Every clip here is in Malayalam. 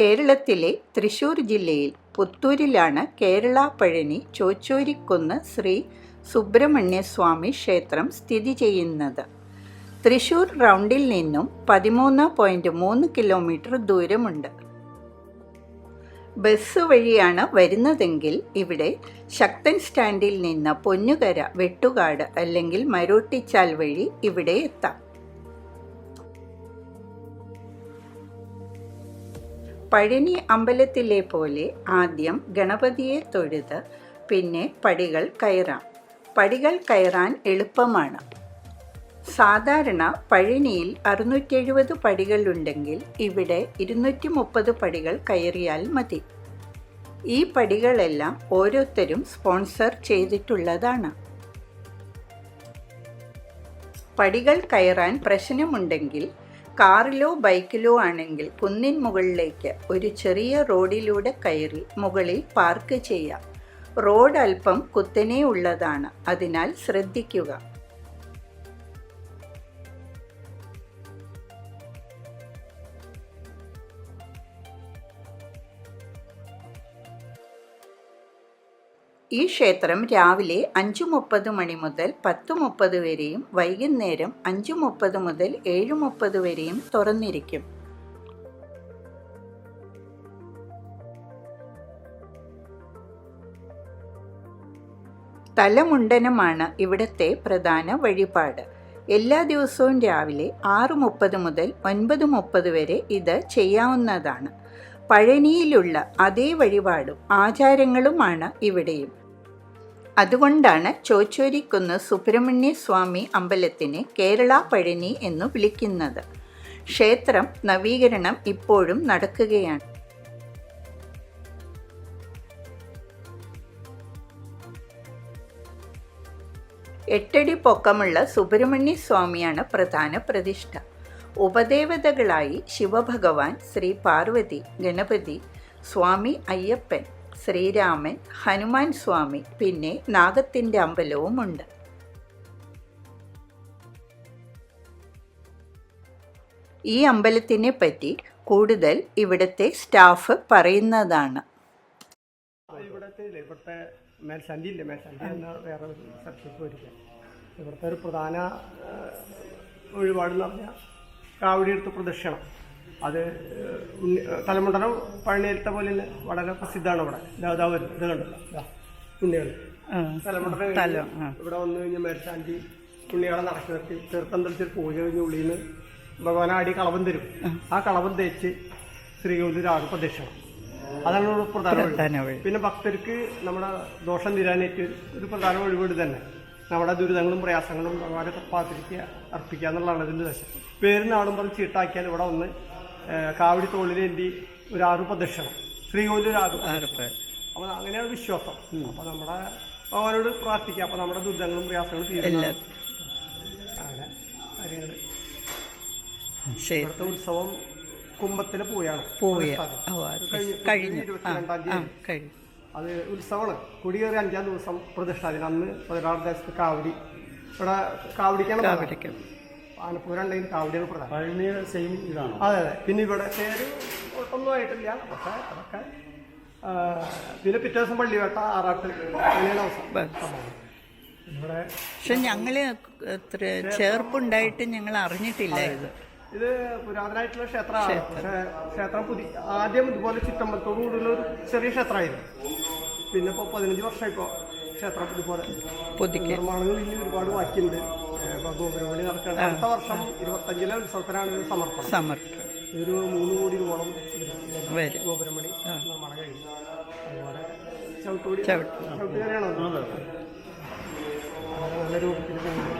കേരളത്തിലെ തൃശ്ശൂർ ജില്ലയിൽ പുത്തൂരിലാണ് കേരള പഴനി ചോച്ചോരിക്കുന്ന് ശ്രീ സുബ്രഹ്മണ്യസ്വാമി ക്ഷേത്രം സ്ഥിതി ചെയ്യുന്നത്. തൃശ്ശൂർ റൗണ്ടിൽ നിന്നും 13.3 കിലോമീറ്റർ ദൂരമുണ്ട്. ബസ് വഴിയാണ് വരുന്നതെങ്കിൽ ഇവിടെ ശക്തൻ സ്റ്റാൻഡിൽ നിന്ന് പൊന്നുകര, വെട്ടുകാട് അല്ലെങ്കിൽ മരോട്ടിച്ചാൽ വഴി ഇവിടെ എത്താം. പഴനി അമ്പലത്തിലെ പോലെ ആദ്യം ഗണപതിയെ തൊഴുത് പിന്നെ പടികൾ കയറാം. പടികൾ കയറാൻ എളുപ്പമാണ്. സാധാരണ പഴനിയിൽ 670 പടികളുണ്ടെങ്കിൽ ഇവിടെ 230 പടികൾ കയറിയാൽ മതി. ഈ പടികളെല്ലാം ഓരോരുത്തരും സ്പോൺസർ ചെയ്തിട്ടുള്ളതാണ്. പടികൾ കയറാൻ പ്രശ്നമുണ്ടെങ്കിൽ കാറിലോ ബൈക്കിലോ ആണെങ്കിൽ കുന്നിൻ മുകളിലേക്ക് ഒരു ചെറിയ റോഡിലൂടെ കയറി മുകളിൽ പാർക്ക് ചെയ്യാം. റോഡ് അല്പം കുത്തനെ ഉള്ളതാണ്, അതിനാൽ ശ്രദ്ധിക്കുക. ഈ ക്ഷേത്രം രാവിലെ 5:30 മണി മുതൽ 10:30 വരെയും വൈകുന്നേരം 5:30 മുതൽ 7:30 വരെയും തുറന്നിരിക്കും. തലമുണ്ടനമാണ് ഇവിടുത്തെ പ്രധാന വഴിപാട്. എല്ലാ ദിവസവും രാവിലെ 6:30 മുതൽ 9:30 വരെ ഇത് ചെയ്യാവുന്നതാണ്. പഴനിയിലുള്ള അതേ വഴിപാടും ആചാരങ്ങളുമാണ് ഇവിടെയും. അതുകൊണ്ടാണ് ചോച്ചോരിക്കുന്ന് സുബ്രഹ്മണ്യസ്വാമി അമ്പലത്തിനെ കേരള പഴനി എന്നു വിളിക്കുന്നത്. ക്ഷേത്രം നവീകരണം ഇപ്പോഴും നടക്കുകയാണ്. എട്ടടി പൊക്കമുള്ള സുബ്രഹ്മണ്യസ്വാമിയാണ് പ്രധാന പ്രതിഷ്ഠ. ഉപദേവതകളായി ശിവഭഗവാൻ, ശ്രീ പാർവതി, ഗണപതി, സ്വാമി അയ്യപ്പൻ, ശ്രീരാമൻ, ഹനുമാൻ സ്വാമി, പിന്നെ നാഗത്തിൻ്റെ അമ്പലവുമുണ്ട്. ഈ അമ്പലത്തിനെ പറ്റി കൂടുതൽ ഇവിടുത്തെ സ്റ്റാഫ് പറയുന്നതാണ്. ഇവിടുത്തെ മേൽശാന്തി എന്ന വേറെ ഒരു സ്ഥലത്തേക്ക് വരിക. ഇവിടുത്തെ ഒരു പ്രധാന വഴിപാടെന്ന് പറഞ്ഞാൽ കാവടിയെടുത്ത് പ്രദക്ഷിണം. അത് തലമുണ്ടനം പഴനിയിലത്തെ പോലെ തന്നെ വളരെ പ്രസിദ്ധമാണ്. ഇവിടെ ഇത് കണ്ടല്ലോ ഉണ്ണികൾ തലമുണ്ടനം ഇവിടെ വന്നു കഴിഞ്ഞാൽ മേൽശാന്തി ഉണ്ണികളെ നടക്കി നിർത്തി തീർത്ഥം തെളിച്ചൊരു പൂജ കഴിഞ്ഞ് ഉള്ളിൽ നിന്ന് ഭഗവാനാടി കളവം തരും. ആ കളവം തേച്ച് ശ്രീകോവിലൊരാട് പ്രദക്ഷിണം. അതാണ് ഒരു പ്രധാന വഴി. പിന്നെ ഭക്തർക്ക് നമ്മുടെ ദോഷം തീരാനായിട്ട് ഒരു പ്രധാന വഴിപാട് തന്നെ നമ്മുടെ ദുരിതങ്ങളും പ്രയാസങ്ങളും ഭഗവാനെ പാത്തിരിക്കുക, അർപ്പിക്കുക എന്നുള്ളതാണ് ഇതിൻ്റെ ദശ. പേരും നാടും പറഞ്ഞ് ചീട്ടാക്കിയാൽ ഇവിടെ ഒന്ന് കാവടി തോളിലേന്തി ഒരു 6 പ്രദക്ഷിണം, ശ്രീകോവിലൊരു 6. അപ്പോൾ അങ്ങനെയാണ് വിശ്വാസം. അപ്പോൾ നമ്മുടെ ഭഗവാനോട് പ്രാർത്ഥിക്കുക. അപ്പോൾ നമ്മുടെ ദുരിതങ്ങളും പ്രയാസങ്ങളും തീരുന്ന അങ്ങനെ കാര്യങ്ങൾ. ഇവിടുത്തെ ഉത്സവം കുംഭത്തിലെ പൂയാണ്. കഴിഞ്ഞു 22-ാം തീയതി അത് ഉത്സവമാണ്. കുടിയേറി 5-ാം ദിവസം പ്രതിഷ്ഠാദിനം. അന്ന് 16 ദിവസത്തെ കാവടി ഇവിടെ കാവടിക്കാണ്. ആനപ്പൂരം ഉണ്ടെങ്കിൽ കാവടിയാണ് പ്രധാനം. സെയിം ഇതാണ്. അതെ. പിന്നെ ഇവിടെ പേര് ഒട്ടൊന്നും ആയിട്ടില്ല. പക്ഷേ അതൊക്കെ പിന്നെ പിറ്റേ ദിവസം പള്ളിവേട്ട, ആറാട്ട്, അങ്ങനെയാണ് അവസ്ഥ ഇവിടെ. പക്ഷെ ഞങ്ങള് ചേർപ്പുണ്ടായിട്ട് ഞങ്ങൾ അറിഞ്ഞിട്ടില്ല. ഇത് പുരാതനമായിട്ടുള്ള ക്ഷേത്രമാണ്. പക്ഷേ ക്ഷേത്രം ആദ്യം ഇതുപോലെ ചുറ്റമ്പലത്തോട് കൂടുതലുള്ള ഒരു ചെറിയ ക്ഷേത്രമായിരുന്നു. പിന്നെ ഇപ്പോൾ 15 വർഷമായി ഇപ്പോൾ ക്ഷേത്രം ഇതുപോലെ നിർമ്മാണങ്ങൾ ഇനി ഒരുപാട് ബാക്കിയുണ്ട്. ഗോപുരമണി നടക്കുകയാണ്. അടുത്ത വർഷം 25-ലെ ഉത്സവത്തിനാണ് ഇത് സമർപ്പണം. ഒരു 3 കോടി രൂപയോളം ഗോപുരമണി നിർമ്മാണം കഴിഞ്ഞു. അതുപോലെ ചവിട്ടുകറിയാണോ നല്ല രൂപത്തിൽ പോകുന്നത്.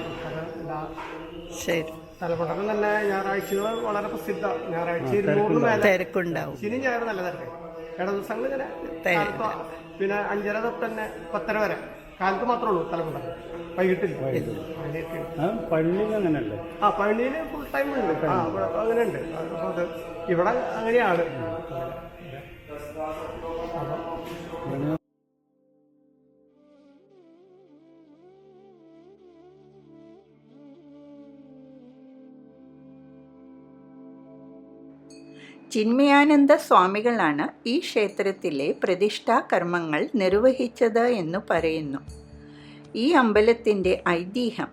തലമുണ്ടനം തന്നെ ഞായറാഴ്ചകൾ വളരെ പ്രസിദ്ധ. ഞായറാഴ്ച 200 മേലെ തിരക്കുണ്ടാവും. ശനി ഞായർ നല്ല തിരക്ക്. ഇട ദിവസങ്ങൾ ഇങ്ങനെ പിന്നെ 5:30 തൊട്ട് തന്നെ 10:30 വരെ കാലത്ത് മാത്രമേ ഉള്ളൂ തലമുണ്ടനം. വൈകിട്ടില്ല. പഴനിയിൽ അങ്ങനെയല്ലേ? പഴനിയിൽ ഫുൾ ടൈം ഉണ്ട്. അങ്ങനെ ഉണ്ട്. അത് ഇവിടെ അങ്ങനെയാണ്. ചിന്മയാനന്ദ സ്വാമികളാണ് ഈ ക്ഷേത്രത്തിലെ പ്രതിഷ്ഠാ കർമ്മങ്ങൾ നിർവഹിച്ചത് എന്ന് പറയുന്നു. ഈ അമ്പലത്തിൻ്റെ ഐതിഹ്യം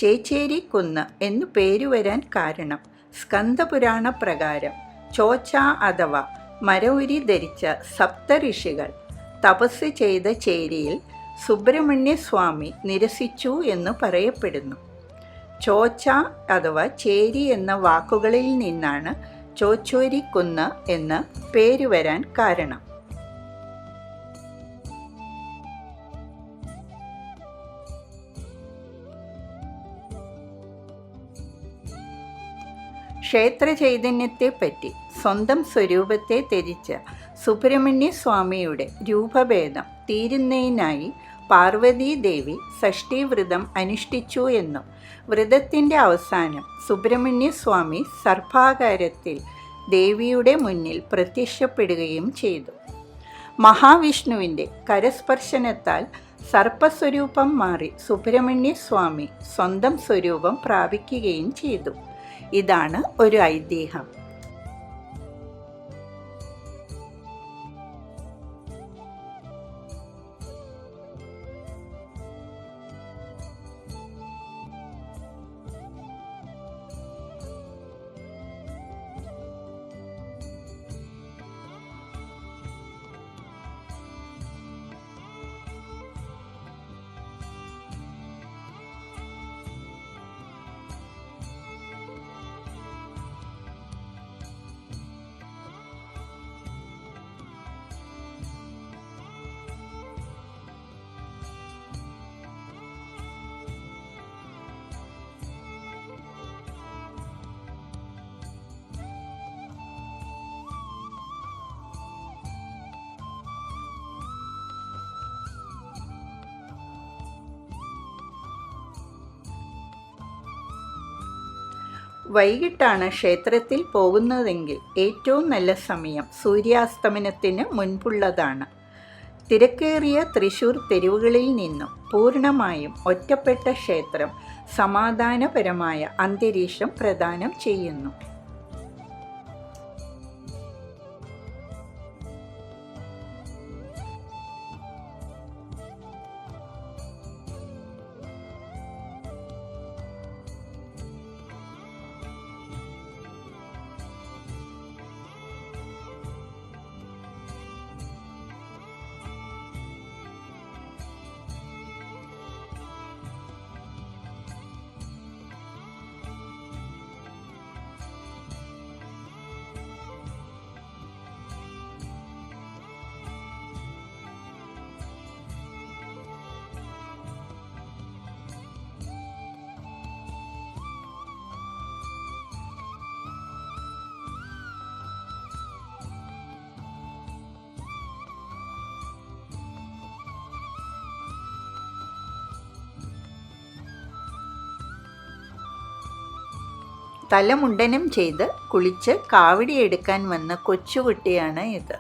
ചേച്ചേരിക്കുന്ന് എന്നു പേരുവരാൻ കാരണം സ്കന്ദപുരാണ പ്രകാരം ചോച്ച അഥവാ മരവുരി ധരിച്ച സപ്തഋഷികൾ തപസ് ചെയ്ത ചേരിയിൽ സുബ്രഹ്മണ്യസ്വാമി നിരസിച്ചു എന്ന് പറയപ്പെടുന്നു. ചോച്ച അഥവാ ചേരി എന്ന വാക്കുകളിൽ നിന്നാണ് ചോച്ചോരിക്കുന്ന് എന്ന് പേര് വരാൻ കാരണം. ക്ഷേത്ര ചൈതന്യത്തെപ്പറ്റി സ്വന്തം സ്വരൂപത്തെ ത്യജിച്ച സുബ്രഹ്മണ്യസ്വാമിയുടെ രൂപഭേദം തീരുന്നതിനായി പാർവതീദേവി ഷഷ്ഠീവ്രതം അനുഷ്ഠിച്ചു എന്നും വ്രതത്തിൻ്റെ അവസാനം സുബ്രഹ്മണ്യസ്വാമി സർപ്പാകാരത്തിൽ ദേവിയുടെ മുന്നിൽ പ്രത്യക്ഷപ്പെടുകയും ചെയ്തു. മഹാവിഷ്ണുവിൻ്റെ കരസ്പർശനത്താൽ സർപ്പസ്വരൂപം മാറി സുബ്രഹ്മണ്യസ്വാമി സ്വന്തം സ്വരൂപം പ്രാപിക്കുകയും ചെയ്തു. ഇതാണ് ഒരു ഐതിഹ്യം. വൈകിട്ടാണ് ക്ഷേത്രത്തിൽ പോകുന്നതെങ്കിൽ ഏറ്റവും നല്ല സമയം സൂര്യാസ്തമനത്തിന് മുൻപുള്ളതാണ്. തിരക്കേറിയ തൃശ്ശൂർ തെരുവുകളിൽ നിന്നും പൂർണ്ണമായും ഒറ്റപ്പെട്ട ക്ഷേത്രം സമാധാനപരമായ അന്തരീക്ഷം പ്രദാനം ചെയ്യുന്നു. തലമുണ്ടനം ചെയ്ത് കുളിച്ച് കാവടിയെടുക്കാൻ വന്ന കൊച്ചുകുട്ടിയാണ് ഇത്.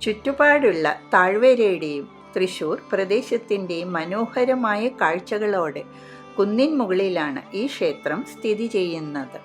ചുറ്റുപാടുള്ള താഴ്വരയുടെയും തൃശ്ശൂർ പ്രദേശത്തിൻ്റെയും മനോഹരമായ കാഴ്ചകളോടെ കുന്നിൻ മുകളിലാണ് ഈ ക്ഷേത്രം സ്ഥിതി ചെയ്യുന്നത്.